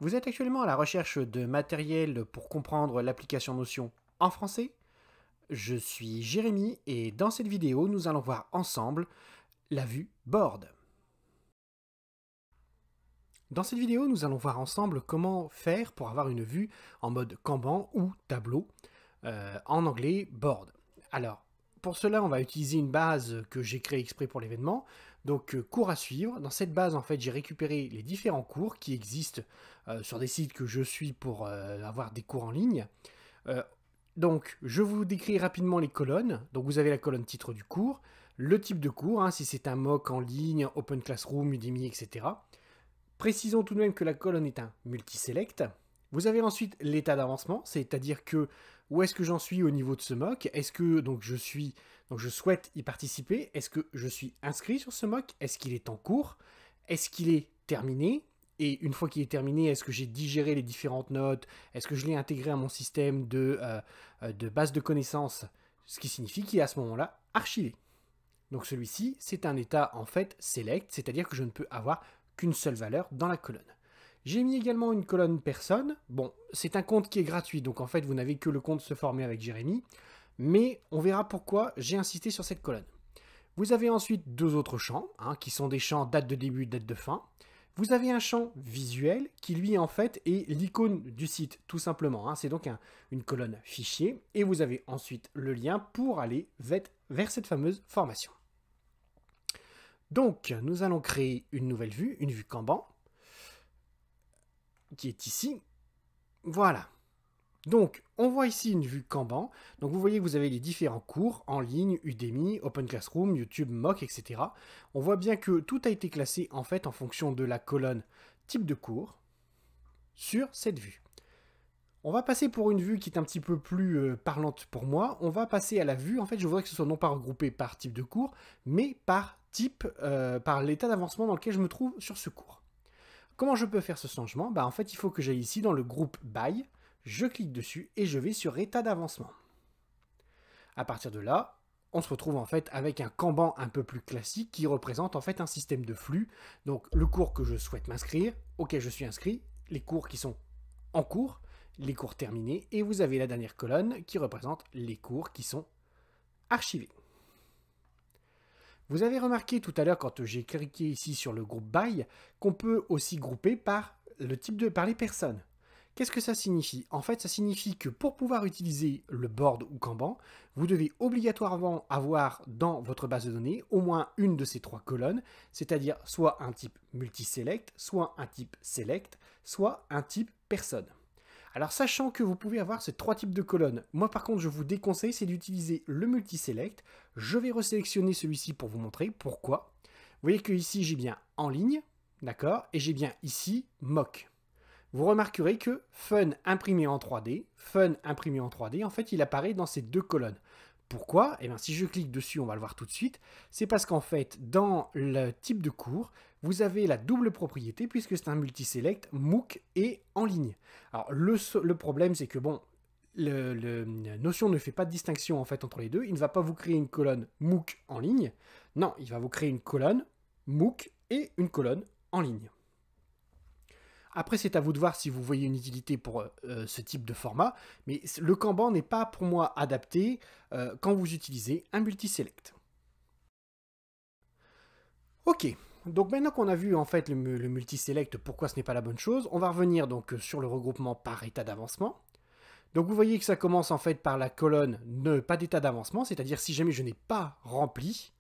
Vous êtes actuellement à la recherche de matériel pour comprendre l'application Notion en français? Je suis Jérémy et dans cette vidéo, nous allons voir ensemble la vue board. Dans cette vidéo, nous allons voir ensemble comment faire pour avoir une vue en mode Kanban ou tableau, en anglais board. Alors, pour cela, on va utiliser une base que j'ai créée exprès pour l'événement. Donc, cours à suivre. Dans cette base, en fait, j'ai récupéré les différents cours qui existent sur des sites que je suis pour avoir des cours en ligne. Euh, donc, je vous décris rapidement les colonnes. Donc, vous avez la colonne titre du cours, le type de cours, hein, si c'est un MOOC en ligne, Open Classroom, Udemy, etc. Précisons tout de même que la colonne est un multiselect. Vous avez ensuite l'état d'avancement, c'est-à-dire que où est-ce que j'en suis au niveau de ce MOOC? Est-ce que je souhaite y participer? Est-ce que je suis inscrit sur ce MOOC? Est-ce qu'il est en cours? Est-ce qu'il est terminé? Et une fois qu'il est terminé, est-ce que j'ai digéré les différentes notes? Est-ce que je l'ai intégré à mon système de base de connaissances? Ce qui signifie qu'il est à ce moment-là archivé. Donc celui-ci, c'est un état en fait select, c'est-à-dire que je ne peux avoir qu'une seule valeur dans la colonne. J'ai mis également une colonne personne. Bon, c'est un compte qui est gratuit, donc en fait vous n'avez que le compte se former avec Jérémy, mais on verra pourquoi j'ai insisté sur cette colonne. Vous avez ensuite deux autres champs, hein, qui sont des champs date de début, date de fin. Vous avez un champ visuel qui lui en fait est l'icône du site tout simplement, hein. C'est donc une colonne fichier et vous avez ensuite le lien pour aller vers cette fameuse formation. Donc nous allons créer une nouvelle vue, une vue Kanban, qui est ici. Voilà. Donc, on voit ici une vue Kanban. Donc, vous voyez que vous avez les différents cours en ligne, Udemy, Open Classroom, YouTube, MOOC, etc. On voit bien que tout a été classé en fait en fonction de la colonne type de cours sur cette vue. On va passer pour une vue qui est un petit peu plus parlante pour moi. On va passer à la vue. En fait, je voudrais que ce soit non pas regroupé par type de cours, mais par type, par l'état d'avancement dans lequel je me trouve sur ce cours. Comment je peux faire ce changement? En fait, il faut que j'aille ici dans le groupe By, je clique dessus et je vais sur état d'avancement. À partir de là, on se retrouve en fait avec un Kanban un peu plus classique qui représente en fait un système de flux. Donc le cours que je souhaite m'inscrire, auquel je suis inscrit, les cours qui sont en cours, les cours terminés, et vous avez la dernière colonne qui représente les cours qui sont archivés. Vous avez remarqué tout à l'heure quand j'ai cliqué ici sur le groupe By qu'on peut aussi grouper par par les personnes. Qu'est-ce que ça signifie? En fait, ça signifie que pour pouvoir utiliser le board ou Kanban, vous devez obligatoirement avoir dans votre base de données au moins une de ces trois colonnes, c'est-à-dire soit un type multiselect, soit un type select, soit un type personne. Alors sachant que vous pouvez avoir ces trois types de colonnes, moi par contre je vous déconseille c'est d'utiliser le multiselect. Je vais resélectionner celui-ci pour vous montrer pourquoi. Vous voyez que ici j'ai bien en ligne, d'accord, et j'ai bien ici MOOC. Vous remarquerez que Fun imprimé en 3D, Fun imprimé en 3D, en fait il apparaît dans ces deux colonnes. Pourquoi? Eh bien, si je clique dessus, on va le voir tout de suite, c'est parce qu'en fait, dans le type de cours, vous avez la double propriété, puisque c'est un multiselect, MOOC et en ligne. Alors, le problème, c'est que, bon, Notion ne fait pas de distinction en fait entre les deux. Il ne va pas vous créer une colonne MOOC en ligne. Non, il va vous créer une colonne MOOC et une colonne en ligne. Après, c'est à vous de voir si vous voyez une utilité pour ce type de format, mais le Kanban n'est pas pour moi adapté quand vous utilisez un multiselect. Ok, donc maintenant qu'on a vu en fait le multiselect, pourquoi ce n'est pas la bonne chose, on va revenir donc sur le regroupement par état d'avancement. Donc vous voyez que ça commence en fait par la colonne ne pas d'état d'avancement, c'est-à-dire si jamais je n'ai pas rempli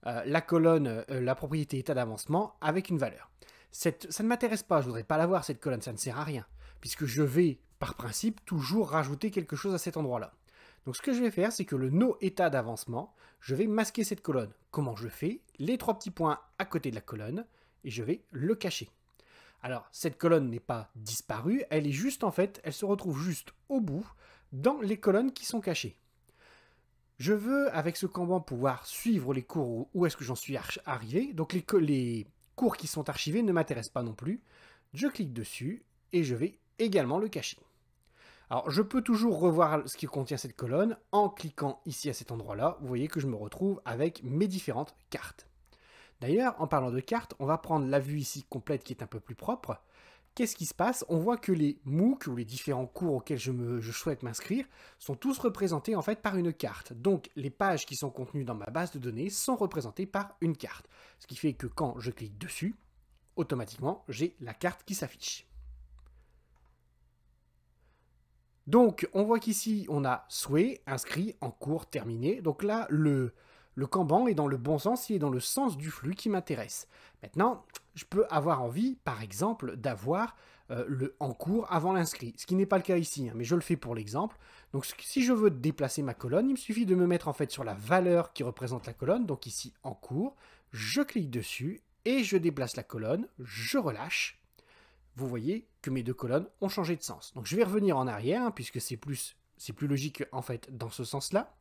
la colonne, la propriété état d'avancement avec une valeur. Ça ne m'intéresse pas, je ne voudrais pas l'avoir cette colonne, ça ne sert à rien, puisque je vais, par principe, toujours rajouter quelque chose à cet endroit-là. Donc ce que je vais faire, c'est que le no état d'avancement, je vais masquer cette colonne. Comment je fais? Les trois petits points à côté de la colonne, et je vais le cacher. Alors, cette colonne n'est pas disparue, elle est juste en fait, elle se retrouve juste au bout, dans les colonnes qui sont cachées. Je veux, avec ce Kanban, pouvoir suivre les cours où est-ce que j'en suis arrivé. Donc les cours qui sont archivés ne m'intéressent pas non plus. Je clique dessus et je vais également le cacher. Alors je peux toujours revoir ce qui contient cette colonne en cliquant ici à cet endroit-là. Vous voyez que je me retrouve avec mes différentes cartes. D'ailleurs, en parlant de cartes, on va prendre la vue ici complète qui est un peu plus propre. qu'est-ce qui se passe? On voit que les MOOC, ou les différents cours auxquels je souhaite m'inscrire, sont tous représentés en fait par une carte. Donc les pages qui sont contenues dans ma base de données sont représentées par une carte. Ce qui fait que quand je clique dessus, automatiquement, j'ai la carte qui s'affiche. Donc, on voit qu'ici, on a souhait, inscrit, en cours, terminé. Donc là, le Kanban est dans le bon sens, il est dans le sens du flux qui m'intéresse. Maintenant, je peux avoir envie, par exemple, d'avoir le en cours avant l'inscrit, ce qui n'est pas le cas ici, hein, mais je le fais pour l'exemple. Donc si je veux déplacer ma colonne, il me suffit de me mettre en fait sur la valeur qui représente la colonne, donc ici en cours, je clique dessus et je déplace la colonne, je relâche. Vous voyez que mes deux colonnes ont changé de sens. Donc je vais revenir en arrière, hein, puisque c'est plus logique en fait dans ce sens-là.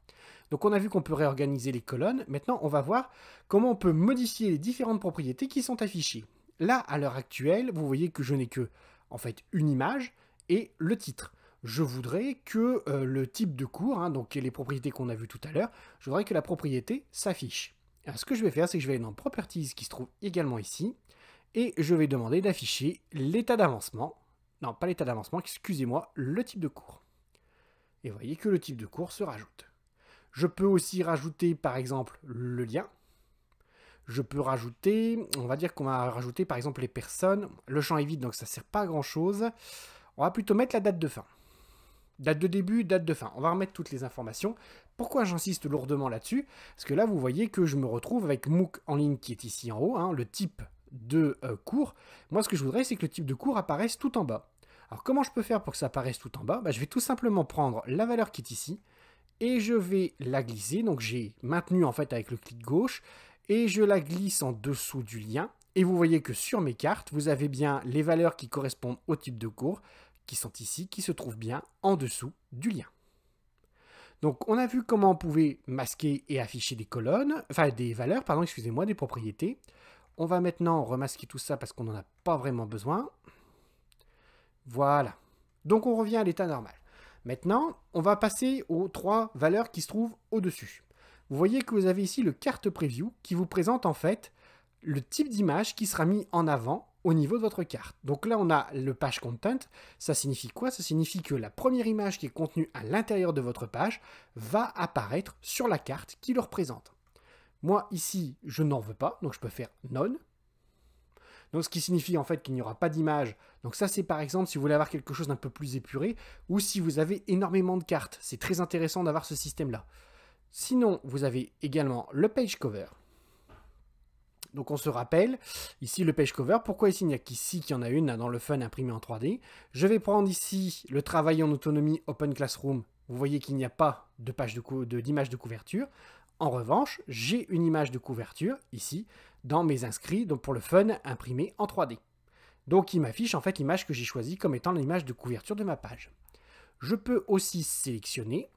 Donc on a vu qu'on peut réorganiser les colonnes. Maintenant, on va voir comment on peut modifier les différentes propriétés qui sont affichées. Là, à l'heure actuelle, vous voyez que je n'ai que en fait une image et le titre. Je voudrais que le type de cours, hein, donc les propriétés qu'on a vues tout à l'heure, je voudrais que la propriété s'affiche. Ce que je vais faire, c'est que je vais aller dans Properties qui se trouve également ici, et je vais demander d'afficher l'état d'avancement. Non, pas l'état d'avancement, excusez-moi, le type de cours. Et vous voyez que le type de cours se rajoute. Je peux aussi rajouter par exemple le lien. Je peux rajouter, on va dire qu'on va rajouter par exemple les personnes. Le champ est vide donc ça ne sert pas à grand chose. On va plutôt mettre la date de fin. Date de début, date de fin. On va remettre toutes les informations. Pourquoi j'insiste lourdement là-dessus? Parce que là vous voyez que je me retrouve avec MOOC en ligne qui est ici en haut, hein, le type de cours. Moi ce que je voudrais c'est que le type de cours apparaisse tout en bas. Alors comment je peux faire pour que ça apparaisse tout en bas? Je vais tout simplement prendre la valeur qui est ici, et je vais la glisser, donc j'ai maintenu en fait avec le clic gauche, et je la glisse en dessous du lien, et vous voyez que sur mes cartes, vous avez bien les valeurs qui correspondent au type de cours, qui sont ici, qui se trouvent bien en dessous du lien. Donc on a vu comment on pouvait masquer et afficher des colonnes, enfin des valeurs, pardon, excusez-moi, des propriétés. On va maintenant remasquer tout ça parce qu'on n'en a pas vraiment besoin. Voilà. Donc on revient à l'état normal. Maintenant, on va passer aux trois valeurs qui se trouvent au-dessus. Vous voyez que vous avez ici le carte preview qui vous présente en fait le type d'image qui sera mis en avant au niveau de votre carte. Donc là, on a le page content. Ça signifie quoi? Ça signifie que la première image qui est contenue à l'intérieur de votre page va apparaître sur la carte qui le représente. Moi, ici, je n'en veux pas, donc je peux faire none. Donc ce qui signifie en fait qu'il n'y aura pas d'image. Donc ça c'est par exemple si vous voulez avoir quelque chose d'un peu plus épuré ou si vous avez énormément de cartes. C'est très intéressant d'avoir ce système-là. Sinon, vous avez également le page cover. Donc on se rappelle, ici le page cover, pourquoi ici il n'y a qu'ici qu'il y en a une là, dans le fun imprimé en 3D. Je vais prendre ici le travail en autonomie Open Classroom. Vous voyez qu'il n'y a pas de page d'image de couverture. En revanche, j'ai une image de couverture ici dans mes inscrits, donc pour le fun imprimé en 3D. Donc il m'affiche en fait l'image que j'ai choisie comme étant l'image de couverture de ma page. Je peux aussi sélectionner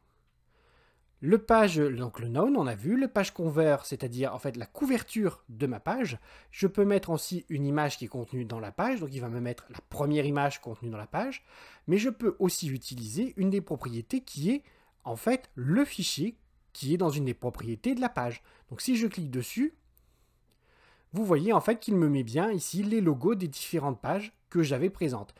le page, donc le none, on a vu, le page convert, c'est-à-dire en fait la couverture de ma page. Je peux mettre aussi une image qui est contenue dans la page, donc il va me mettre la première image contenue dans la page, mais je peux aussi utiliser une des propriétés qui est en fait le fichier qui est dans une des propriétés de la page. Donc si je clique dessus, vous voyez en fait qu'il me met bien ici les logos des différentes pages que j'avais présentes.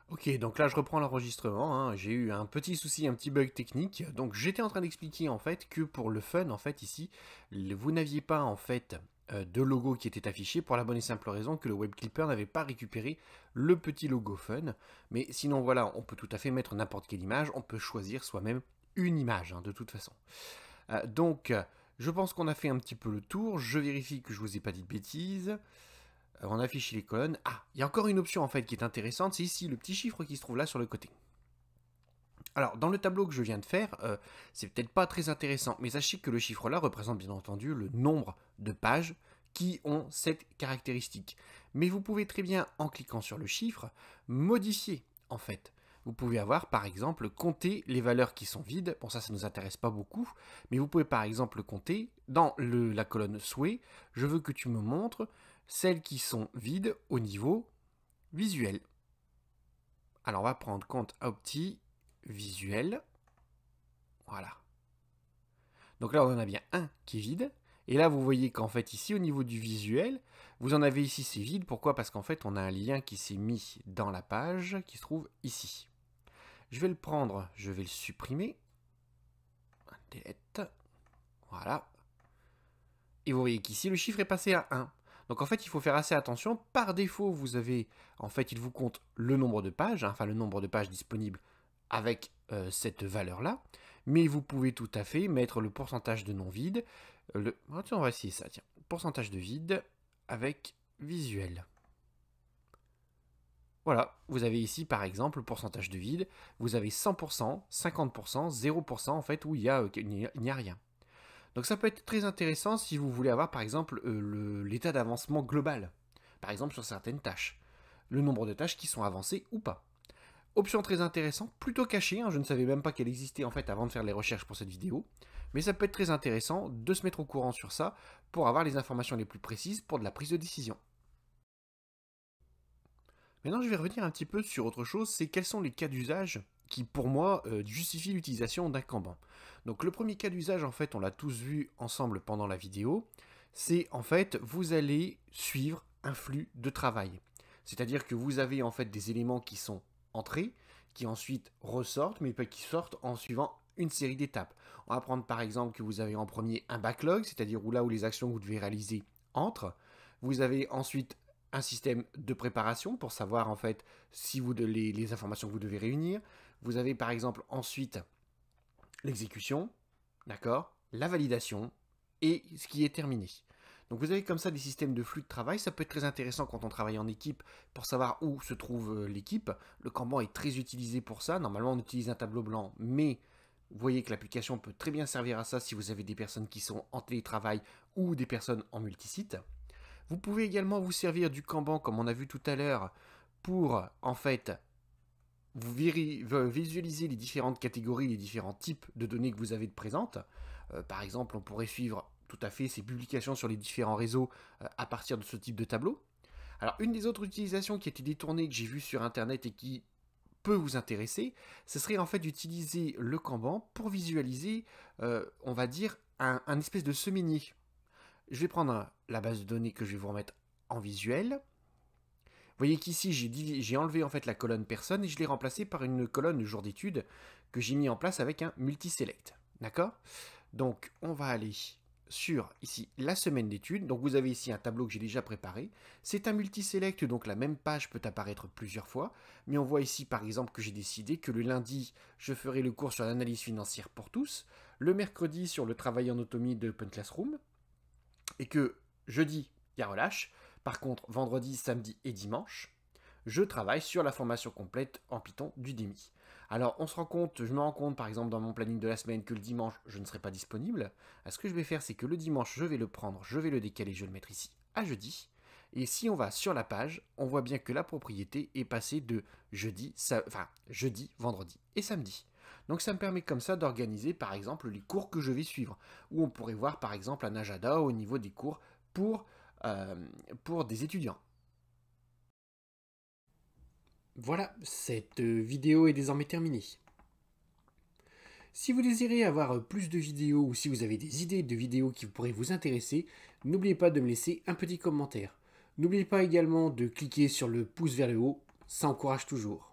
Ok, donc là je reprends l'enregistrement, hein. J'ai eu un petit souci, un petit bug technique. Donc j'étais en train d'expliquer en fait que pour le fun, en fait ici, vous n'aviez pas en fait de logo qui était affiché pour la bonne et simple raison que le web clipper n'avait pas récupéré le petit logo fun. Mais sinon voilà, on peut tout à fait mettre n'importe quelle image, on peut choisir soi-même une image, hein, de toute façon. Je pense qu'on a fait un petit peu le tour. Je vérifie que je vous ai pas dit de bêtises. On affiche les colonnes. Ah, il y a encore une option en fait qui est intéressante, c'est ici le petit chiffre qui se trouve là sur le côté. Alors, dans le tableau que je viens de faire, c'est peut-être pas très intéressant, mais sachez que le chiffre là représente bien entendu le nombre de pages qui ont cette caractéristique. Mais vous pouvez très bien, en cliquant sur le chiffre, modifier en fait. Vous pouvez avoir par exemple compter les valeurs qui sont vides. Bon, ça ne nous intéresse pas beaucoup, mais vous pouvez par exemple compter dans la colonne souhait. Je veux que tu me montres celles qui sont vides au niveau visuel. Alors on va prendre compte opti visuel. Voilà. Donc là on en a bien un qui est vide Et là, vous voyez qu'en fait, ici, au niveau du visuel, vous en avez ici, c'est vide. Pourquoi? Parce qu'en fait, on a un lien qui s'est mis dans la page, qui se trouve ici. Je vais le prendre, je vais le supprimer. Delete. Voilà. Et vous voyez qu'ici, le chiffre est passé à 1. Donc en fait, il faut faire assez attention. Par défaut, vous avez, en fait, il vous compte le nombre de pages, hein, enfin le nombre de pages disponibles avec cette valeur-là. Mais vous pouvez tout à fait mettre le pourcentage de non vide. On va essayer ça, tiens. Pourcentage de vide avec visuel. Voilà, vous avez ici par exemple le pourcentage de vide. Vous avez 100%, 50%, 0% en fait où il n'y a rien. Donc ça peut être très intéressant si vous voulez avoir par exemple l'état d'avancement global. Par exemple sur certaines tâches. Le nombre de tâches qui sont avancées ou pas. Option très intéressante, plutôt cachée, hein, je ne savais même pas qu'elle existait en fait avant de faire les recherches pour cette vidéo. Mais ça peut être très intéressant de se mettre au courant sur ça pour avoir les informations les plus précises pour de la prise de décision. Maintenant je vais revenir un petit peu sur autre chose, c'est quels sont les cas d'usage qui pour moi justifient l'utilisation d'un Kanban. Donc le premier cas d'usage en fait on l'a tous vu ensemble pendant la vidéo, c'est en fait vous allez suivre un flux de travail. C'est-à-dire que vous avez en fait des éléments qui sont entrés, qui ensuite ressortent, mais qui sortent en suivant une série d'étapes. On va prendre par exemple que vous avez en premier un backlog, c'est-à-dire là où les actions que vous devez réaliser entrent. Vous avez ensuite un système de préparation pour savoir en fait si vous les informations que vous devez réunir. Vous avez par exemple ensuite l'exécution, d'accord, la validation et ce qui est terminé. Donc vous avez comme ça des systèmes de flux de travail, ça peut être très intéressant quand on travaille en équipe pour savoir où se trouve l'équipe. Le Kanban est très utilisé pour ça, normalement on utilise un tableau blanc, mais vous voyez que l'application peut très bien servir à ça si vous avez des personnes qui sont en télétravail ou des personnes en multisite. Vous pouvez également vous servir du Kanban, comme on a vu tout à l'heure, pour en fait vous visualiser les différentes catégories, les différents types de données que vous avez de présentes. Par exemple, on pourrait suivre tout à fait ces publications sur les différents réseaux à partir de ce type de tableau. Alors, une des autres utilisations qui a été détournée que j'ai vue sur Internet et qui peut vous intéresser, ce serait en fait d'utiliser le Kanban pour visualiser, on va dire, un espèce de semainier. Je vais prendre la base de données que je vais vous remettre en visuel. Vous voyez qu'ici, j'ai enlevé en fait la colonne personne et je l'ai remplacée par une colonne jour d'études que j'ai mis en place avec un multiselect. D'accord? Donc, on va aller sur ici la semaine d'études. Donc, vous avez ici un tableau que j'ai déjà préparé. C'est un multiselect, donc la même page peut apparaître plusieurs fois. Mais on voit ici par exemple que j'ai décidé que le lundi, je ferai le cours sur l'analyse financière pour tous. Le mercredi, sur le travail en autonomie de Open Classroom. Et que jeudi, il y a relâche. Par contre, vendredi, samedi et dimanche, je travaille sur la formation complète en Python du DEMI. Alors, je me rends compte, par exemple, dans mon planning de la semaine, que le dimanche, je ne serai pas disponible. Ce que je vais faire, c'est que le dimanche, je vais le prendre, je vais le décaler, je vais le mettre ici à jeudi. Et si on va sur la page, on voit bien que la propriété est passée de jeudi, vendredi et samedi. Donc ça me permet comme ça d'organiser par exemple les cours que je vais suivre, où on pourrait voir par exemple un agenda au niveau des cours pour des étudiants. Voilà, cette vidéo est désormais terminée. Si vous désirez avoir plus de vidéos ou si vous avez des idées de vidéos qui pourraient vous intéresser, n'oubliez pas de me laisser un petit commentaire. N'oubliez pas également de cliquer sur le pouce vers le haut, ça encourage toujours.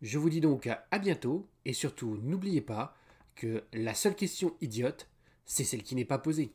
Je vous dis donc à bientôt et surtout n'oubliez pas que la seule question idiote, c'est celle qui n'est pas posée.